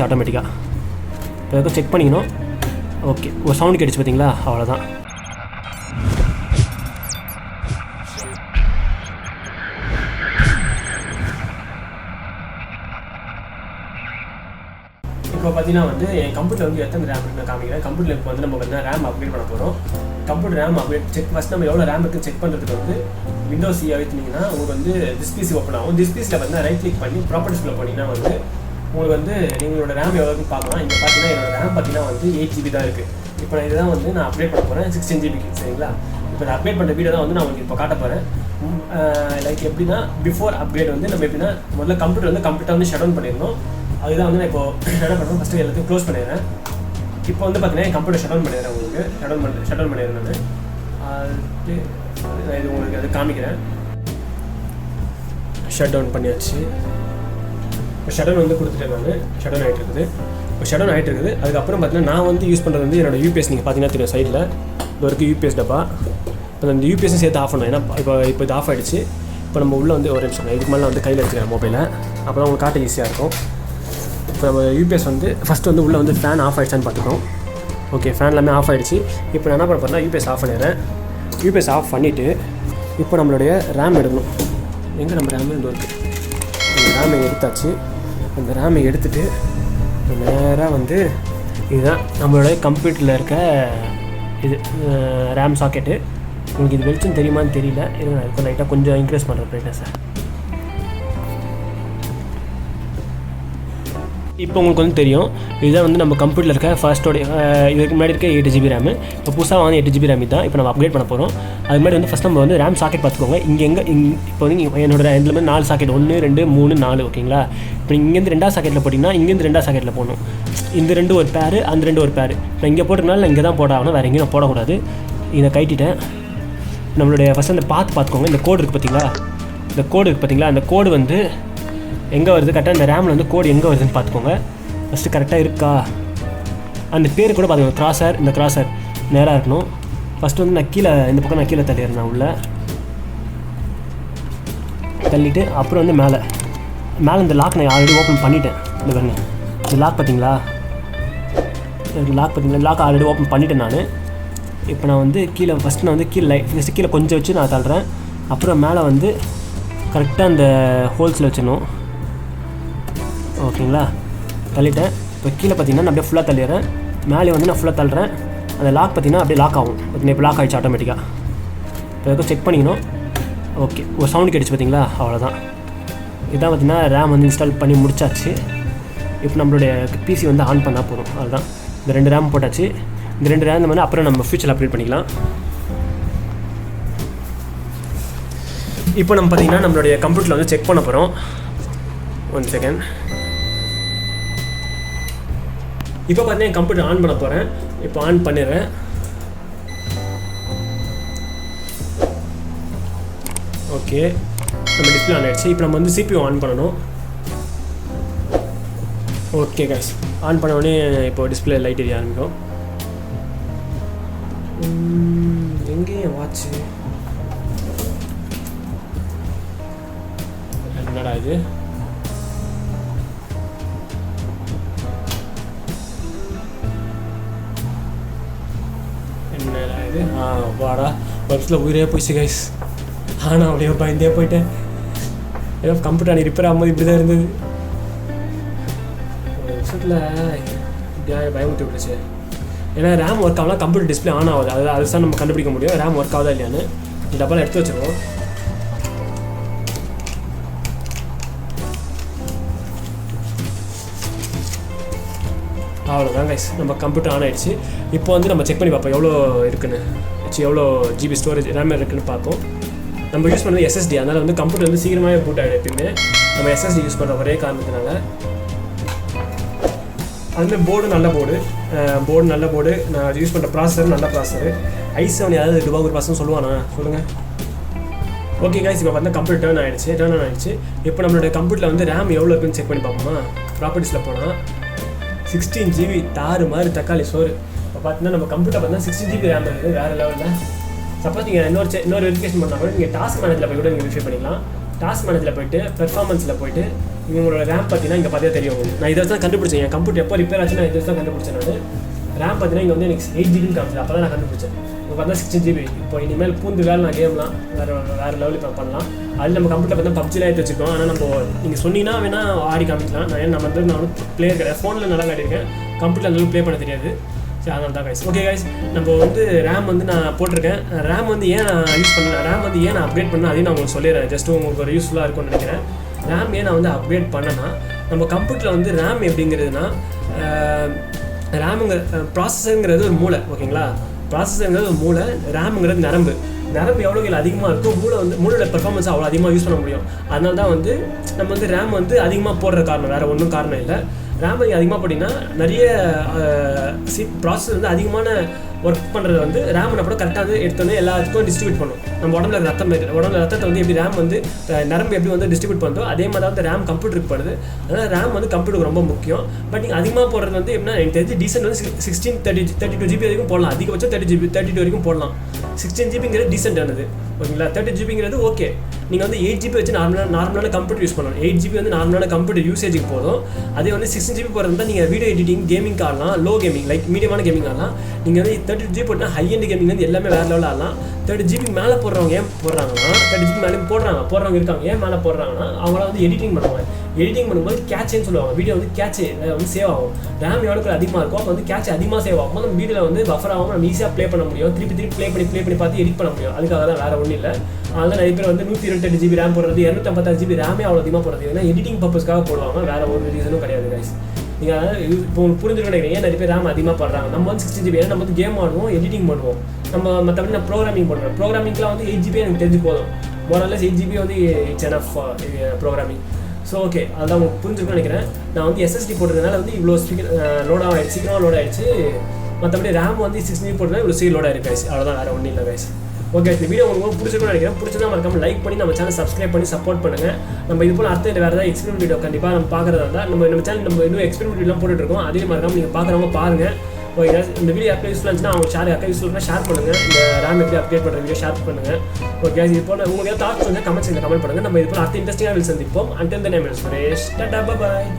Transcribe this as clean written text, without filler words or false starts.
ஆட்டோமேட்டிக்காக இப்போ செக் பண்ணிக்கணும். ஓகே, ஒரு சவுண்டு கேட்டுச்சு பார்த்தீங்களா, அவ்வளோதான். இப்போ பார்த்தீங்கன்னா வந்து என் கம்ப்யூட்டர் வந்து எத்தனை ரேம் இருக்குன்னு காமிக்கிறேன். கம்ப்யூட்டரில் இப்போ வந்து நம்ம வந்து ரேம் அப்கிரேட் பண்ண போகிறோம். Computer RAM upgrade check first நம்ம எவ்வளோ ரேம் இருக்குன்னு செக் பண்ணுறதுக்கு வந்து விண்டோஸ் அழுத்தினீங்கன்னா உங்களுக்கு வந்து டிஸ்பிசி ஓப்பன் ஆகும். டிஸ்பிஸில் வந்து ரைட் கிளிக் பண்ணி ப்ராப்பர்ட்டிஸ்குள்ளே போனீங்கன்னா வந்து உங்களுக்கு வந்து நீங்களோட ரேம் எவ்வளோன்னு பார்க்கலாம். இங்கே பார்த்தீங்கன்னா என்னோட ரேம் பார்த்தீங்கன்னா வந்து 8 GB தான் இருக்குது. இப்போ நான் இதுதான் வந்து நான் அப்டேட் பண்ண போகிறேன் 16 GB. சரிங்களா? இப்போ நான் அப்டேட் பண்ணுற வீடியோ தான் வந்து நான் உங்களுக்கு இப்போ காட்ட போகிறேன். லைக் எப்படின்னா பிஃபோர் அப்கிரேட் வந்து நம்ம எப்படின்னா முதல்ல கம்ப்யூட்டர் வந்து கம்ப்யூட்டர் வந்து ஷட் டவுன் பண்ணிடணும். அதுதான் வந்து நான் இப்போ என்ன பண்ணுறேன், ஃபஸ்ட்டு எல்லாத்தையும் க்ளோஸ் பண்ணிடுறேன். இப்போ வந்து பார்த்தீங்கன்னா கம்ப்யூட்டர் ஷட் டவுன் பண்ணிடுறேன். உங்களுக்கு ஷட் டவுன் பண்ணிடுறேன் நான் இது உங்களுக்கு அது காமிக்கிறேன். ஷட் டவுன் பண்ணியாச்சு. இப்போ ஷட் டவுன் வந்து கொடுத்துட்டேன். நான் ஷட் டவுன் ஆகிட்டு இருக்குது. இப்போ ஷட் டவுன் ஆகிட்டு இருக்குது. அதுக்கப்புறம் பார்த்தீங்கன்னா நான் வந்து யூஸ் பண்ணுறது வந்து என்னோடய யூபிஎஸ். நீங்கள் பார்த்தீங்கன்னா தெரியும் சைடில் இது வரைக்கும் யூபிஎஸ் டப்பா. இப்போ அந்த யூபிஎஸ்ஸும் சேர்த்து ஆஃப் பண்ணணும். ஏன்னா இப்போ இது ஆஃப் ஆகிடுச்சு. இப்போ நம்ம உள்ளே வந்து ஒரு நிமிஷம் இதுக்கு மேலே வந்து கையில் வச்சுக்கிறேன் மொபைலை. அப்போ தான் உங்களுக்கு காட்ட ஈஸியாக இருக்கும். இப்போ நம்ம யூபிஎஸ் வந்து ஃபஸ்ட்டு வந்து உள்ளே வந்து ஃபேன் ஆஃப் ஆகிடுச்சான்னு பார்த்துக்கோம். ஓகே, ஃபேன் எல்லாமே ஆஃப் ஆகிடுச்சு. இப்போ நான் என்ன பண்ண போகிறேன்னா யூபிஎஸ் ஆஃப் பண்ணிடுறேன். யூபிஎஸ் ஆஃப் பண்ணிவிட்டு இப்போ நம்மளுடைய ரேம் எடுக்கணும். எங்கே நம்ம ரேம் இருக்குது, அந்த ரேமை எடுத்தாச்சு. அந்த ரேமை எடுத்துகிட்டு நேராக வந்து இதுதான் நம்மளுடைய கம்ப்யூட்டரில் இருக்க இது ரேம் சாக்கெட்டு. உங்களுக்கு இது வெளிச்சம் தெரியுமான்னு தெரியல. இது நான் இப்போ லைட்டாக கொஞ்சம் இன்க்ரீஸ் பண்ணுறேன் பிரைட்னஸை. இப்போ உங்களுக்கு வந்து தெரியும் இதுதான் வந்து நம்ம கம்ப்யூட்டரில் இருக்க ஃபர்ஸ்ட்டோடைய இதுக்கு முன்னாடி இருக்க 8 GB ரேமு. இப்போ புதுசாக வந்து 8 GB ரேம் தான் இப்போ நம்ம அப்கிரேட் பண்ண போகிறோம். அது மாதிரி வந்து ஃபஸ்ட் நம்ம வந்து ரேம் சாக்கெட் பார்த்துக்கோங்க. இப்போ வந்து என்னோட இதில் வந்து 4 சாக்கெட் 1 2 3 4 ஓகேங்களா. இப்போ இங்கேருந்து 2ஆவது சாக்கெட்டில் போட்டிங்கன்னா இங்கேருந்து 2ஆவது சாக்கெட்டில் போடணும். இந்த 2 ஒரு பேர், அந்த 2 ஒரு பேர். இப்போ இங்கே போட்டுருனால நான் இங்கே தான் போடாகணும், வேறு எங்கேயும் நான் போடக்கூடாது. இதை கட்டிட்டேன். நம்மளுடைய ஃபஸ்ட் அந்த பார்த்துக்கோங்க. இந்த கோடு இருக்குது பார்த்தீங்களா, இந்த கோடு இருக்குது பார்த்தீங்களா, அந்த கோடு வந்து எங்கே வருது கரெக்டாக இந்த ரேமில் வந்து கோடு எங்கே வருதுன்னு பார்த்துக்கோங்க. ஃபஸ்ட்டு கரெக்டாக இருக்கா, அந்த பேர் கூட பார்த்துக்கோங்க. கிராஸர், இந்த கிராஸர் நேராக இருக்கணும். ஃபஸ்ட்டு வந்து நான் கீழே இந்த பக்கம் நான் கீழே தள்ளிடுறேன். உள்ளே தள்ளிவிட்டு அப்புறம் வந்து மேலே இந்த லாக் நான் ஆல்ரெடி ஓப்பன் பண்ணிட்டேன். இந்த பாருங்க, இந்த லாக் பார்த்தீங்களா, லாக் ஆல்ரெடி ஓப்பன் பண்ணிட்டேன் நான். இப்போ நான் வந்து கீழே ஃபஸ்ட்டு நான் வந்து ஃபஸ்ட்டு கீழே கொஞ்சம் வச்சு நான் தள்ளுறேன். அப்புறம் மேலே வந்து கரெக்டாக அந்த ஹோல்ஸில் வச்சிடணும். ஓகேங்களா, தள்ளிட்டேன். இப்போ கீழே பார்த்தீங்கன்னா நான் அப்படியே ஃபுல்லாக தள்ளிடுறேன். மேலே வந்து நான் ஃபுல்லாக தள்ளுறேன். அந்த லாக் பார்த்தீங்கன்னா அப்படியே லாக் ஆகும். பார்த்தீங்கன்னா இப்போ லாக் ஆகிடுச்சு ஆட்டோமேட்டிக்காக. இப்போ எதுக்கும் செக் பண்ணிக்கணும். ஓகே, ஒரு சவுண்டு கேட்டுச்சு பார்த்தீங்களா, அவ்வளோதான். இதான் பார்த்தீங்கன்னா ரேம் வந்து இன்ஸ்டால் பண்ணி முடிச்சாச்சு. இப்போ நம்மளுடைய பிசி வந்து ஆன் பண்ணால் போதும். அதுதான் இந்த 2 ரேம் போட்டாச்சு. இந்த 2 ரேம் வந்து அப்புறம் நம்ம ஃபியூச்சரில் அப்டேட் பண்ணிக்கலாம். இப்போ நம்ம பார்த்தீங்கன்னா நம்மளுடைய கம்ப்யூட்டரில் வந்து செக் பண்ண போகிறோம். 1 செகண்ட். இப்போ பார்த்தீங்கன்னா கம்ப்யூட்டர் ஆன் பண்ண போகிறேன். இப்போ ஆன் பண்ணிடுறேன். ஓகே, நம்ம டிஸ்பிளே ஆன் ஆகிடுச்சு. இப்போ நம்ம வந்து CPU ஆன் பண்ணணும். ஓகே கைஸ், ஆன் பண்ண உடனே இப்போ டிஸ்பிளே லைட் எரிய ஆரம்பிக்கும். எங்கேயும் வாட்ச்சு என்னடா இது, என்னடா இது, வாடா பப்ஸில் உயிரே போயிடுச்சு கைஸ். ஆனால் அப்படியே பயந்தே போயிட்டேன். ஏதோ கம்ப்யூட்டர் அன்றைக்கி ரிப்பேர் ஆகும்போது இப்படி தான் இருந்தது. ஒரு விஷயத்தில் இப்படியா பயமுத்தி விட்டுச்சு. ஏன்னா ரேம் ஒர்க் ஆகலாம், கம்ப்யூட்டர் டிஸ்பிளே ஆன் ஆகுது. அது தான் நம்ம கண்டுபிடிக்க முடியும் ரேம் ஒர்க் ஆகுதா இல்லையான்னு. இந்த டப்பாவில் எடுத்து வச்சுருவோம். அவ்வளோதான் கைஸ், நம்ம கம்ப்யூட்டர் ஆன் ஆகிடுச்சு. இப்போ வந்து நம்ம செக் பண்ணி பார்ப்போம் எவ்வளோ இருக்குன்னு, எவ்வளோ ஜிபி ஸ்டோரேஜ் ரேம் இருக்குன்னு பார்ப்போம். நம்ம யூஸ் பண்ணுறது SSD, அதனால் வந்து கம்ப்யூட்டர் வந்து சீக்கிரமாகவே பூட் ஆகிடும். எப்பயுமே நம்ம SSD யூஸ் பண்ணுற ஒரே காரணத்தினால. அதுமாதிரி போர்டு நல்ல போர்டு. நான் யூஸ் பண்ணுற ப்ராசஸர் நல்ல ப்ராசஸர். i7 ஏதாவது டுபாகூர் ப்ராசஸ்ன்னு சொல்லுவானா, சொல்லுங்கள். ஓகே கைஸ், இப்போ பார்த்தா கம்ப்யூட்டர் டர்ன் ஆகிடுச்சு. இப்போ நம்மளுடைய கம்ப்யூட்டரில் வந்து ரேம் எவ்வளோ இருக்குன்னு செக் பண்ணி பார்ப்போமா. ப்ராப்பர்ட்டிஸில் போனால் 16 GB தாறு மாதிரி தக்காளி சோறு. இப்போ பார்த்தீங்கன்னா நம்ம கம்ப்யூட்டர் பார்த்தீங்கன்னா 16 GB ரேம் இருக்குது. வேறு லெவலில். சப்போஸ் நீங்கள் இன்னொரு வெரிஃபிகேஷன் பண்ணால் கூட நீங்கள் டாஸ்க் மேனேஜரில் போய் கூட நீங்கள் வெரிஃபை பண்ணிக்கலாம். டாஸ்க் மேனேஜரில் போய்ட்டு பெர்ஃபார்மன்ஸில் போய்ட்டு இவங்களோட ரேம் பார்த்தீங்கன்னா இங்கே பார்த்தா தெரியும். நான் இதை தான் கண்டுபிடிச்சேன். என் கம்ப்யூட்டர் எப்போ ரிப்பேர் ஆச்சுன்னா இதை தான் கண்டுபிடிச்சேன். நான் ரேம் பார்த்தீங்கன்னா இங்கே வந்து எனக்கு 8 GB காமிச்சு. அப்போ தான் நான் கண்டுபிடிச்சேன். இப்போ பார்த்தா 16 GB. இப்போ இனிமேல் பூந்து வேலை நான் கேம்லாம் வேறு லெவலில் இப்போ பண்ணலாம். அது நம்ம கம்ப்யூட்டர் பார்த்தா பப்ஜிலாம் எடுத்து வச்சுக்கோம். ஆனால் நம்ம நீங்கள் சொன்னீங்கன்னா வேணால் ஆடி காமிக்கலாம். நான் வந்து பிளேயர் கிடையாது. ஃபோனில் நல்லா காட்டியிருக்கேன். கம்ப்யூட்டர் அந்த ப்ளே பண்ண தெரியாது. சரி, அதனால தான் கைஸ். ஓகே கைஸ், நம்ம வந்து ரேம் வந்து நான் போட்டிருக்கேன். ரேம் வந்து ஏன் நான் யூஸ் பண்ணேன், ரேம் வந்து ஏன் நான் அப்கிரேட் பண்ணேன் அதையும் நான் உங்களுக்கு சொல்லிடுறேன். ஜஸ்ட் உங்களுக்கு ஒரு யூஸ்ஃபுல்லாக இருக்கும்னு நினைக்கிறேன். ரேம் ஏன் நான் வந்து அப்கிரேட் பண்ணேன்னா, நம்ம கம்ப்யூட்டரில் வந்து ரேம் எப்படிங்கிறதுனா ரேமுங்கிற ப்ராசஸருங்கிறது ஒரு மூளை. ஓகேங்களா, ப்ராசஸருங்கிறது ஒரு மூளை, ரேமுங்கிறது நரம்பு. நரம்பு எவ்வளோ அதிகமாக இருக்கும், மூளோட பெர்ஃபார்மன்ஸ் அவ்வளோ அதிகமாக யூஸ் பண்ண முடியும். அதனால தான் வந்து நம்ம வந்து ரேம் வந்து அதிகமாக போடுற காரணம், வேறு ஒன்றும் காரணம் இல்லை. ரேம் அதிகமாக போட்டிங்கன்னா நிறைய ப்ராசஸ் வந்து அதிகமான ஒர்க் பண்ணுறது வந்து ரேம் என்ன கூட கரெக்டாக வந்து எடுத்து வந்து எல்லாத்துக்கும் டிஸ்ட்ரிபியூட் பண்ணும். நம்ம உடம்புல ரத்தத்தை வந்து எப்படி ரேம் வந்து நரம்பு எப்படி வந்து டிஸ்ட்ரிபியூட் பண்ணுறோ அதே மாதிரி வந்து ரேம் கம்ப்யூட்டருக்கு பண்ணுது. அதனால் ரேம் வந்து கம்ப்யூட்டருக்கு ரொம்ப முக்கியம். பட் நீங்கள் அதிகமாக போடுறது வந்து எப்படின்னா எனக்கு தெரிஞ்சு டீசென்ட் வந்து 32 GB வரைக்கும் போடலாம். அதிகபட்சம் 32 வரைக்கும் போடலாம். 16 GBங்கிறது டீசென்ட் ஆனது. ஓகேங்களா, 30 GBங்கிறது ஓகே. நீங்கள் வந்து 8 GB வச்சு நார்மலான கம்ப்யூட்டர் யூஸ் பண்ணலாம். 8 GB வந்து நார்மலான கம்ப்யூட்டர் யூசேஜுக்கு போதும். அதே வந்து 16 GB போகிறது தான் நீங்கள் வீடியோ எடிட்டிங், கேமிங் ஆடலாம். லோ கேமிங் லைக் மீடியமான கேமிங் ஆடலாம். நீங்கள் வந்து 32 GB போட்டால் ஹை எண்ட் கேமிங் வந்து எல்லாமே வேறு லெவலில் ஆடலாம். 30 GB மேலே போடுறவங்க ஏன் போடுறாங்கன்னா, 30 GB மேலே போடுறவங்க இருக்காங்க. ஏன் மேலே போடுறாங்கன்னா அவங்களாம் வந்து எடிட்டிங் பண்ணுவாங்க. எடிட்டிங் பண்ணும்போது கேட்சுன்னு சொல்லுவாங்க. வீடியோ வந்து கேட்ச் வந்து சேவ் ஆகும். ரேம் எவ்வளோ அதிகமாக இருக்கும் அப்போ வந்து கேட்ச் அதிகமாக சேவ் ஆகும். நம்ம வீடியோவில் வந்து பஃபர் ஆகாமல் நம்ம ஈஸியாக ப்ளே பண்ண முடியும். திருப்பி ப்ளே பண்ணி பார்த்து எடிட் பண்ண முடியும். அதுக்காக தான் வேறு ஒன்றும் இல்லை. அதனால் நிறைய பேர் வந்து 128 GB ரேம் போடுறது, 256 GB ரேமே அவ்வளோ அதிகமாக போடுறது. ஏன்னா எடிட்டிங் பர்பஸ்க்காக போடுவாங்க, வேறு ஒரு ரீசனும் கிடையாது கைஸ். நீங்கள் அதாவது இப்போ புரிஞ்சுக்க நினைக்கிறீங்க ஏன் நிறைய பேர் ரேம் அதிகமாக போடுறாங்க. நம்ம வந்து 60 GB, ஏன்னா நம்ம வந்து கேம் ஆடுவோம், எடிட்டிங் பண்ணுவோம். நம்ம மற்றபடி நான் ப்ரோக்ராமிங் பண்ணுறேன். ப்ரோக்ராமிங்லாம் வந்து 8 GB எனக்கு தெரிஞ்சு போதும். மோரலஸ் 8 GB வந்து it's enough programming. So okay, அதான் உங்களுக்கு புரிஞ்சுக்கணும்னு நினைக்கிறேன். நான் வந்து SSD போட்டதுனால வந்து இவ்வளோ சீக்கிரமாக லோட் ஆகிடுச்சு. மற்றபடி ரேம் வந்து 6 GB போட்டதுனால இவ்வளோ சீக்கிரம் லோட் ஆகிருக்கு கைஸ். அவ்வளோதான், வேறு ஒன்றும் இல்லை கைஸ். ஓகே, இந்த வீடியோ உங்களுக்கு பிடிச்சிருக்குன்னு நினைக்கிறேன். பிடிச்சதா மறக்காம லைக் பண்ணி நம்ம சேனல் சப்ஸ்கிரைப் பண்ணி சப்போர்ட் பண்ணுங்கள். நம்ம இது போல் அடுத்த வேறு ஏதாவது எக்ஸ்பெரிமெண்ட் வீடியோ கண்டிப்பாக நம்ம பார்க்குறதா இருந்தால் நம்ம சேனல் நம்ம இன்னும் எக்ஸ்பெரிமெண்ட் வீடியோலாம் போட்டுருக்கோம். அதையும் மறக்காம நீங்கள் பார்க்குறவங்க பாருங்கள். ஓகே, இந்த வீடியோ எப்போ யூஸ்ஃபுல்லாக இருந்துச்சுன்னா அவங்க யூஸ்ஃபுல்லாக ஷேர் பண்ணுங்கள். இந்த ரேம் எப்படி அப்டேட் பண்ணுற வீடியோ ஷேர் பண்ணுங்கள். ஓகே, இது போல் உங்களுக்கு ஏதாவது தாட்ஸ் வந்து கமெண்ட்ஸ் கமெண்ட் பண்ணுங்கள். நம்ம இது போல் அடுத்த இன்ட்ரெஸ்டிங்காக சந்திப்போம். Until then I am Suresh. Tata, bye bye.